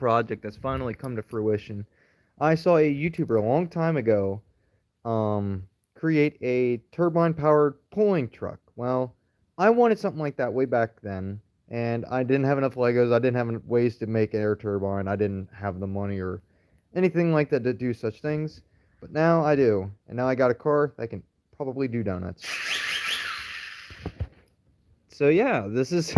project that's finally come to fruition. I saw a YouTuber a long time ago create a turbine-powered pulling truck. Well, I wanted something like that way back then, and I didn't have enough Legos. I didn't have enough ways to make an air turbine. I didn't have the money or anything like that to do such things. But now I do, and now I got a car that can probably do donuts. So yeah, this is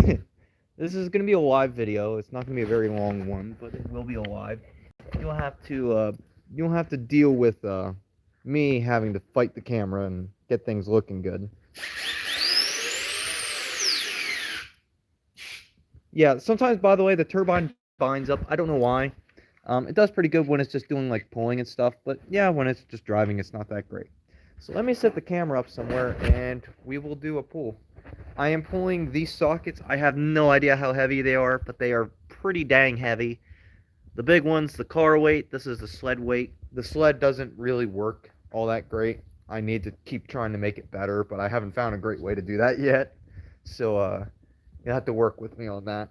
this is gonna be a live video. It's not gonna be a very long one, but it will be a live. You'll have to you'll have to deal with me having to fight the camera and get things looking good. Yeah, sometimes, by the way, the turbine binds up. I don't know why. It does pretty good when it's just doing like pulling and stuff, but yeah, when it's just driving, it's not that great. So let me set the camera up somewhere and we will do a pull. I am pulling these sockets. I have no idea how heavy they are, but they are pretty dang heavy. The big one's the car weight. This is the sled weight. The sled doesn't really work all that great. I need to keep trying to make it better, but I haven't found a great way to do that yet. So, you'll have to work with me on that.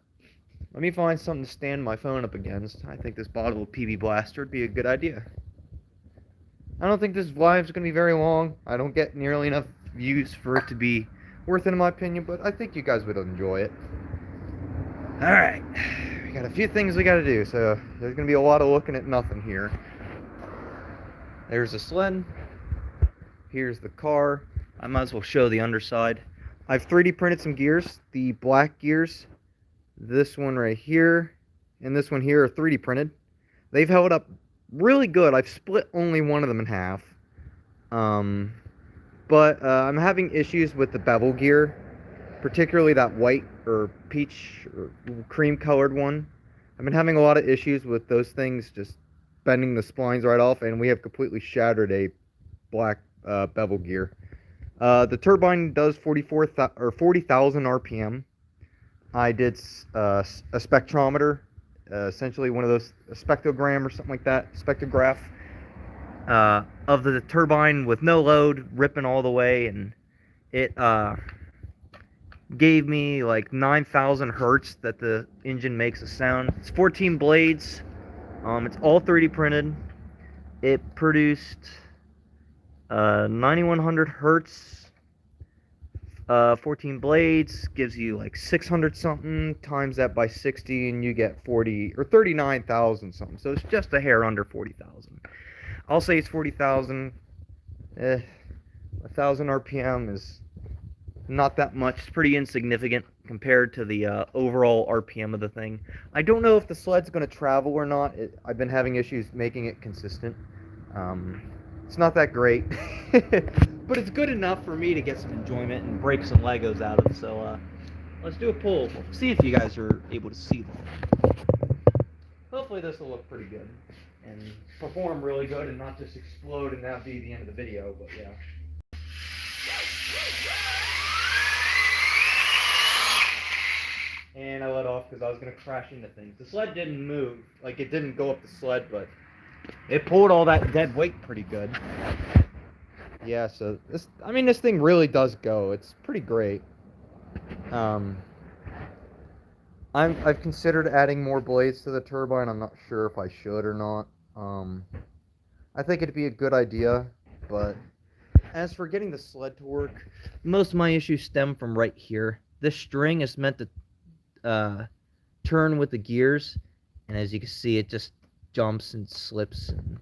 Let me find something to stand my phone up against. I think this bottle of PB Blaster would be a good idea. I don't think this live's going to be very long. I don't get nearly enough views for it to be worth it in my opinion, but I think you guys would enjoy it. Alright, we got a few things we gotta do, so there's gonna be a lot of looking at nothing here. There's the sled. Here's the car. I might as well show the underside. I've 3D printed some gears. The black gears, this one right here, and this one here are 3D printed. They've held up really good. I've split only one of them in half. But I'm having issues with the bevel gear, particularly that white or peach or cream colored one. I've been having a lot of issues with those things just bending the splines right off, and we have completely shattered a black bevel gear. The turbine does 40,000 RPM. I did a spectrometer, essentially one of those, a spectrogram or something like that, spectrograph, of the turbine with no load, ripping all the way, and it gave me like 9,000 hertz that the engine makes a sound. It's 14 blades. It's all 3D printed. It produced 9,100 hertz. 14 blades gives you like 600 something. Times that by 60 and you get 40 or 39,000 something. So it's just a hair under 40,000. I'll say it's 40,000. 1,000 RPM is not that much. It's pretty insignificant compared to the overall RPM of the thing. I don't know if the sled's going to travel or not. I've been having issues making it consistent. It's not that great, but it's good enough for me to get some enjoyment and break some Legos out of. So let's do a pull. See if you guys are able to see that. Hopefully this will look pretty good and perform really good and not just explode and that be the end of the video, but yeah. And I let off because I was going to crash into things. The sled didn't move. Like, it didn't go up the sled, but it pulled all that dead weight pretty good. Yeah, so this, I mean, this thing really does go. It's pretty great. I've considered adding more blades to the turbine. I'm not sure if I should or not. I think it'd be a good idea, but as for getting the sled to work, most of my issues stem from right here. This string is meant to turn with the gears, and as you can see, it just jumps and slips and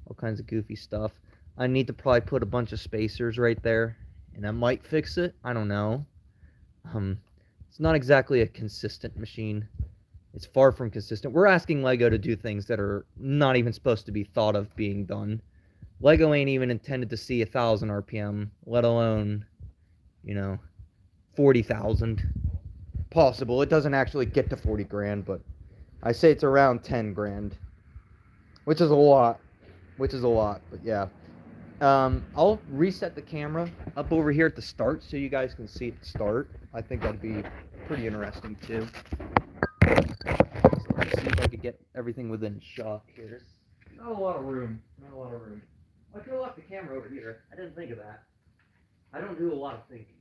all kinds of goofy stuff. I need to probably put a bunch of spacers right there, and that might fix it. I don't know. It's not exactly a consistent machine. It's far from consistent. We're asking Lego to do things that are not even supposed to be thought of being done. Lego ain't even intended to see 1,000 RPM, let alone, 40,000. Possible. It doesn't actually get to 40 grand, but I say it's around 10 grand, which is a lot. But yeah. I'll reset the camera up over here at the start so you guys can see it start. I think that'd be pretty interesting too. So let's see if I could get everything within shot here. Not a lot of room. I could have left the camera over here. I didn't think of that. I don't do a lot of thinking,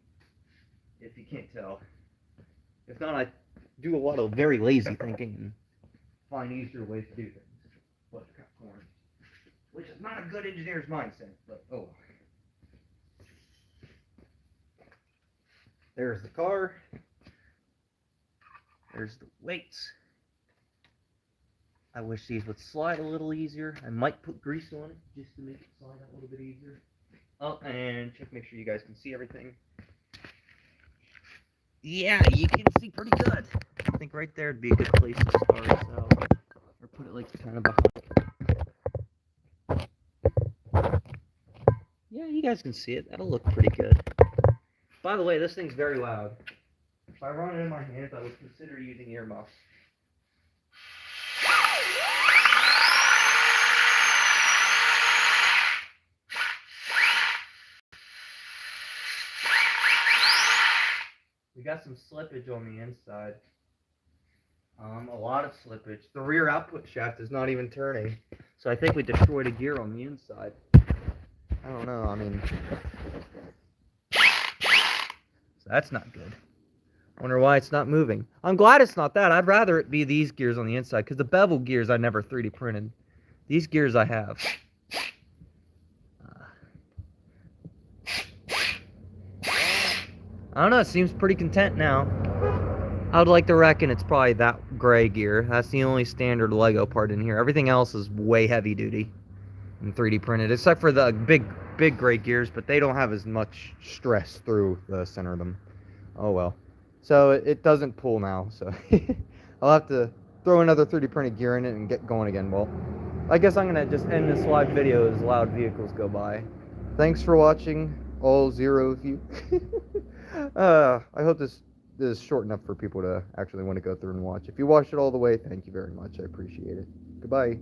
if you can't tell. If not, I do a lot of very lazy thinking and find easier ways to do things. But cut corners. Which is not a good engineer's mindset, but oh. There's the car. There's the weights. I wish these would slide a little easier. I might put grease on it just to make it slide out a little bit easier. Oh, and make sure you guys can see everything. Yeah, you can see pretty good. I think right there would be a good place to start. So, or put it like kind of behind. Yeah, you guys can see it. That'll look pretty good. By the way, this thing's very loud. If I run it in my hands, I would consider using earmuffs. We got some slippage on the inside. A lot of slippage. The rear output shaft is not even turning. So I think we destroyed a gear on the inside. I don't know, I mean... So that's not good. Wonder why it's not moving. I'm glad it's not that. I'd rather it be these gears on the inside, because the bevel gears I never 3D printed. These gears I have. I don't know, it seems pretty content now. I would like to reckon it's probably that gray gear. That's the only standard Lego part in here. Everything else is way heavy duty and 3D printed, except for the big gray gears, but they don't have as much stress through the center of them. Oh well. So it doesn't pull now, so I'll have to throw another 3D printed gear in it and get going again. Well, I guess I'm gonna just end this live video as loud vehicles go by. Thanks for watching, all 0 of you. I hope this is short enough for people to actually want to go through and watch. If you watched it all the way, thank you very much. I appreciate it. Goodbye.